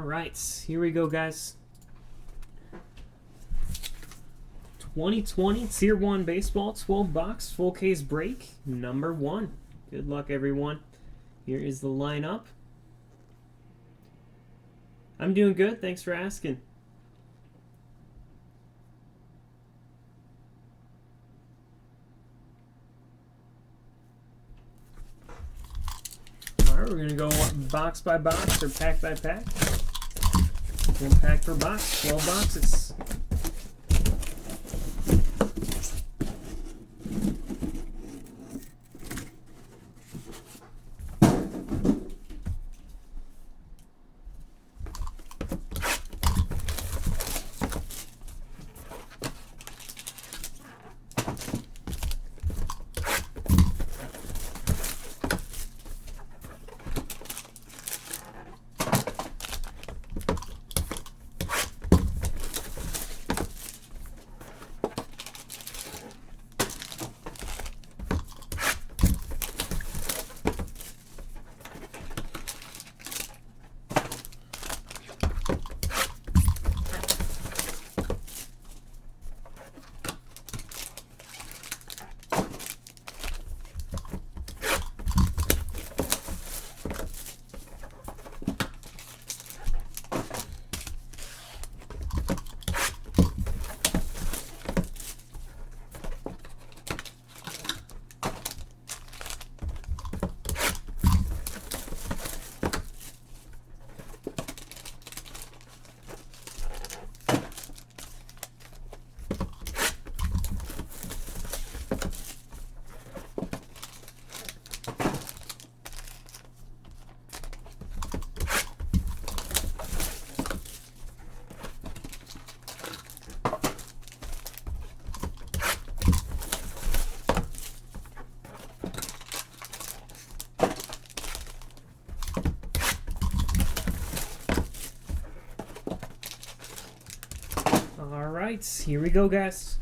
right, here we go, guys. 2020 Tier 1 Baseball 12 box full case break number 1. Good luck, everyone. Here is the lineup. I'm doing good. Thanks for asking. All right, we're going to go box by box or pack by pack. One pack per box, 12 boxes. All right, here we go, guys.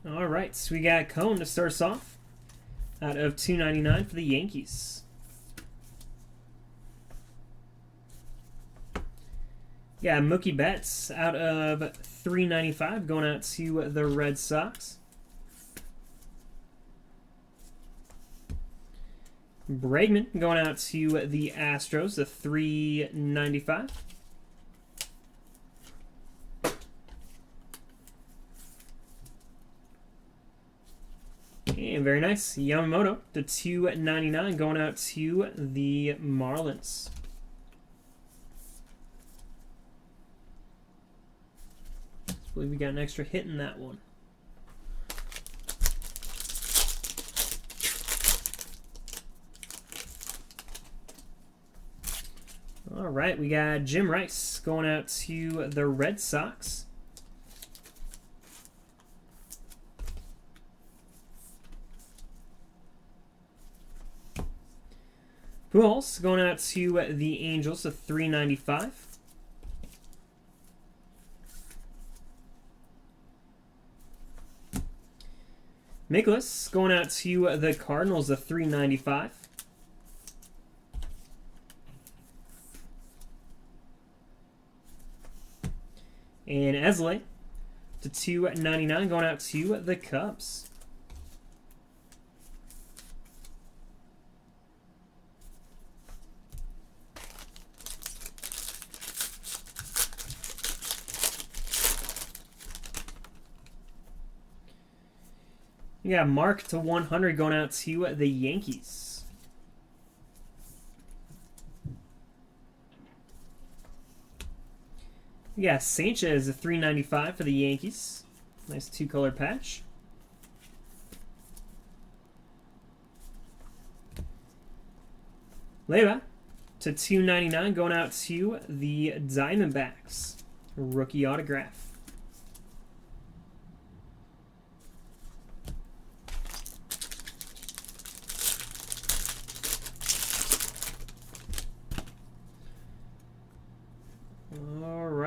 All right, so we got Cone to start us off out of $2.99 for the Yankees. Yeah, Mookie Betts out of $3.95 going out to the Red Sox. Bregman going out to the Astros, the $3.95. And very nice, Yamamoto, the $2.99 going out to the Marlins. I believe we got an extra hit in that one. All right, we got Jim Rice going out to the Red Sox. Pujols going out to the Angels, the $3.95. Nicholas going out to the Cardinals, the $3.95. And Esley to $2.99 going out to the Cubs. You got Mark to 100 going out to the Yankees. You got Sanchez at $3.95 for the Yankees. Nice two-color patch. Leyva to $2.99 going out to the Diamondbacks. Rookie autograph.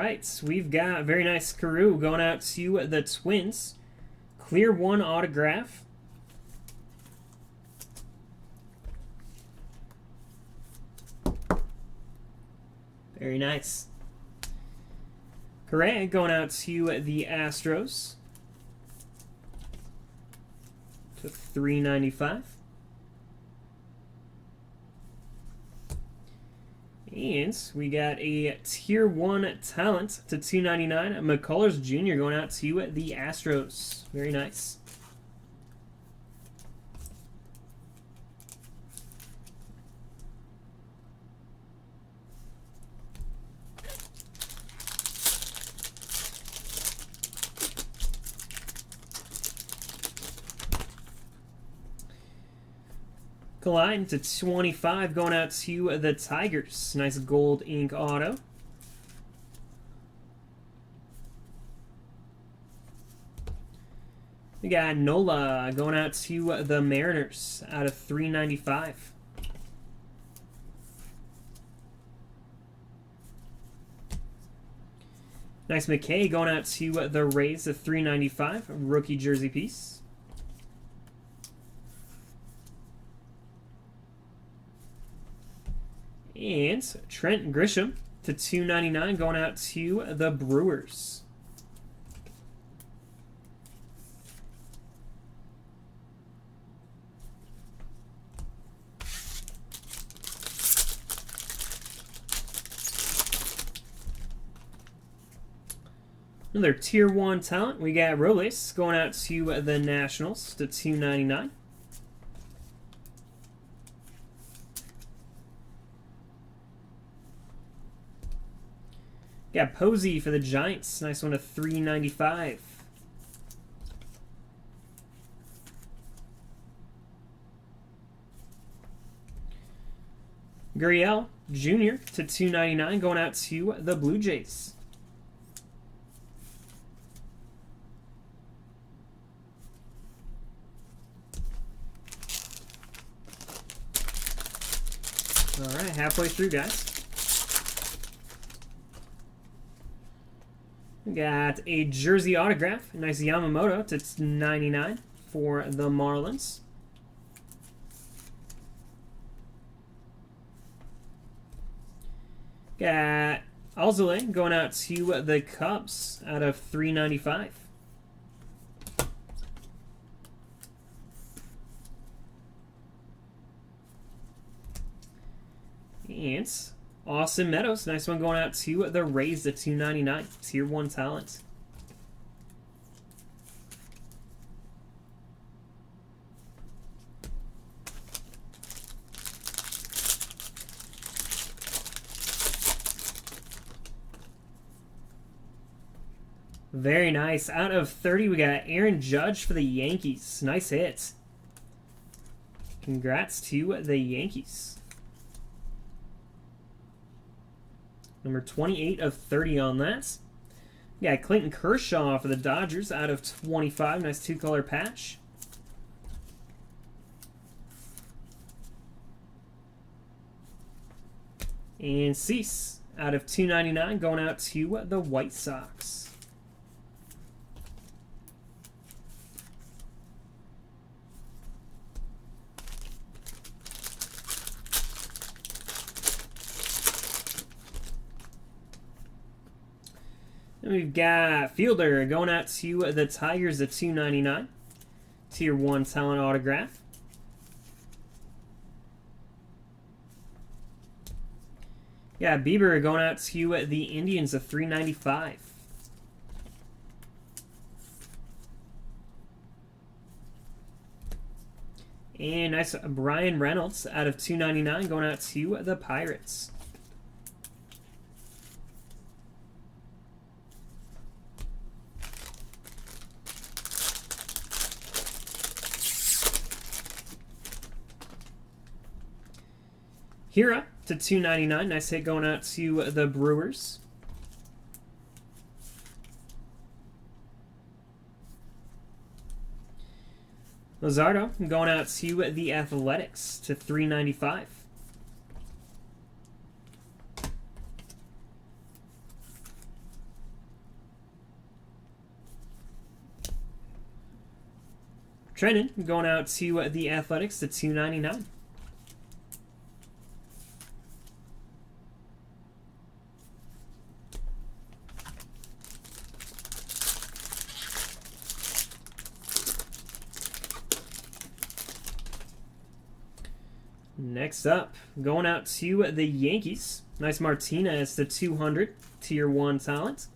right, we've got a very nice Carew going out to the Twins. Clear 1 autograph. Very nice. Correa going out to the Astros. To 395. And we got a Tier 1 talent to 299. McCullers Jr. going out to the Astros. Very nice. Line to 25 going out to the Tigers. Nice gold ink auto. We got Nola going out to the Mariners out of 395. Nice McKay going out to the Rays of 395. Rookie jersey piece. And Trent Grisham to 299 going out to the Brewers. Another Tier 1 talent. We got Robles going out to the Nationals to 299. Got Posey for the Giants. Nice one to 395. Gurriel Jr. to 299 going out to the Blue Jays. All right, halfway through, guys. We got a jersey autograph. Nice Yamamoto to 99 for the Marlins. Got Alzolay going out to the Cubs out of 395. And Austin Meadows, nice one going out to the Rays at 299. Tier 1 talent. Very nice. Out of 30, we got Aaron Judge for the Yankees. Nice hit. Congrats to the Yankees. Number 28 of 30 on that. We got Clayton Kershaw for the Dodgers out of 25. Nice two-color patch. And Cease out of 299 going out to the White Sox. And we've got Fielder going out to the Tigers at 299. Tier 1 talent autograph. Yeah, Bieber going out to the Indians at 395. And nice Brian Reynolds out of 299 going out to the Pirates. Hira to 299. Nice hit going out to the Brewers. Luzardo going out to the Athletics to 395. Trenton going out to the Athletics to 299. Next up, going out to the Yankees. Nice Martinez to 200, Tier 1 talent.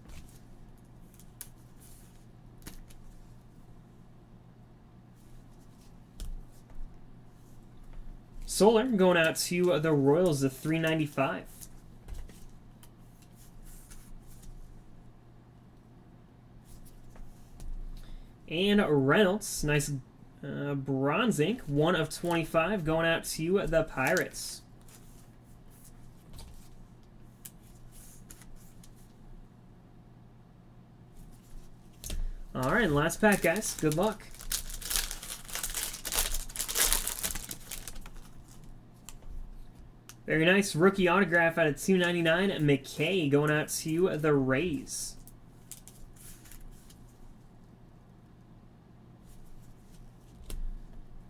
Solar going out to the Royals to 395. And Reynolds, nice bronze ink, 1 of 25, going out to the Pirates. All right, last pack, guys. Good luck. Very nice rookie autograph out of 299. McKay going out to the Rays.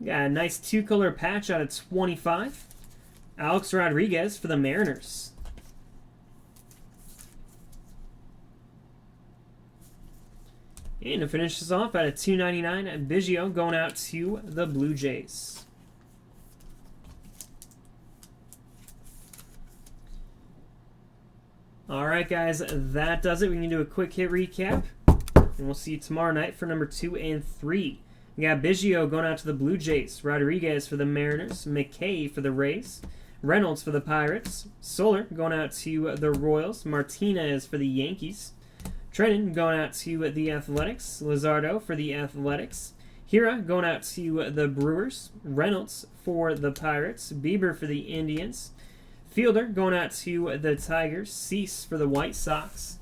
Got a nice 2-color patch out of 25. Alex Rodriguez for the Mariners. And to finish this off, out of 299, Biggio going out to the Blue Jays. Alright guys, that does it. We can do a quick hit recap. And we'll see you tomorrow night for number 2 and 3. We got Biggio going out to the Blue Jays, Rodriguez for the Mariners, McKay for the Rays, Reynolds for the Pirates, Solar going out to the Royals, Martinez for the Yankees, Trenton going out to the Athletics, Luzardo for the Athletics, Hira going out to the Brewers, Reynolds for the Pirates, Bieber for the Indians, Fielder going out to the Tigers, Cease for the White Sox.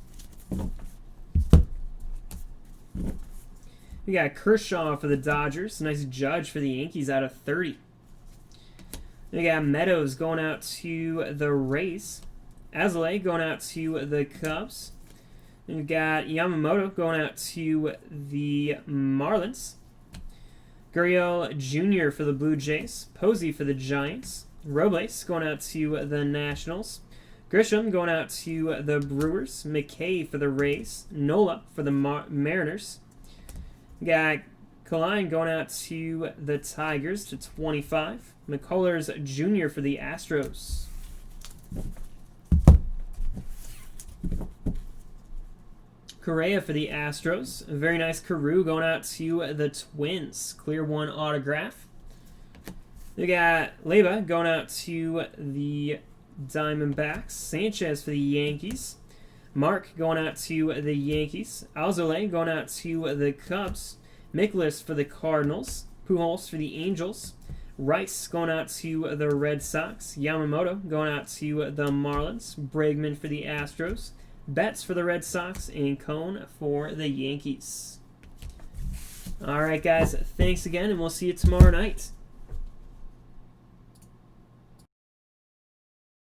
We got Kershaw for the Dodgers. Nice Judge for the Yankees out of 30. We got Meadows going out to the Rays. Azalea going out to the Cubs. We got Yamamoto going out to the Marlins. Gurriel Jr. for the Blue Jays. Posey for the Giants. Robles going out to the Nationals. Grisham going out to the Brewers. McKay for the Rays. Nola for the Mariners. Got Klein going out to the Tigers to 25. McCullers Jr. for the Astros. Correa for the Astros. A very nice Carew going out to the Twins. Clear 1 autograph. We got Leyba going out to the Diamondbacks. Sanchez for the Yankees. Mark going out to the Yankees. Alzolay going out to the Cubs. Mikolas for the Cardinals. Pujols for the Angels. Rice going out to the Red Sox. Yamamoto going out to the Marlins. Bregman for the Astros. Betts for the Red Sox. And Cone for the Yankees. All right, guys. Thanks again, and we'll see you tomorrow night.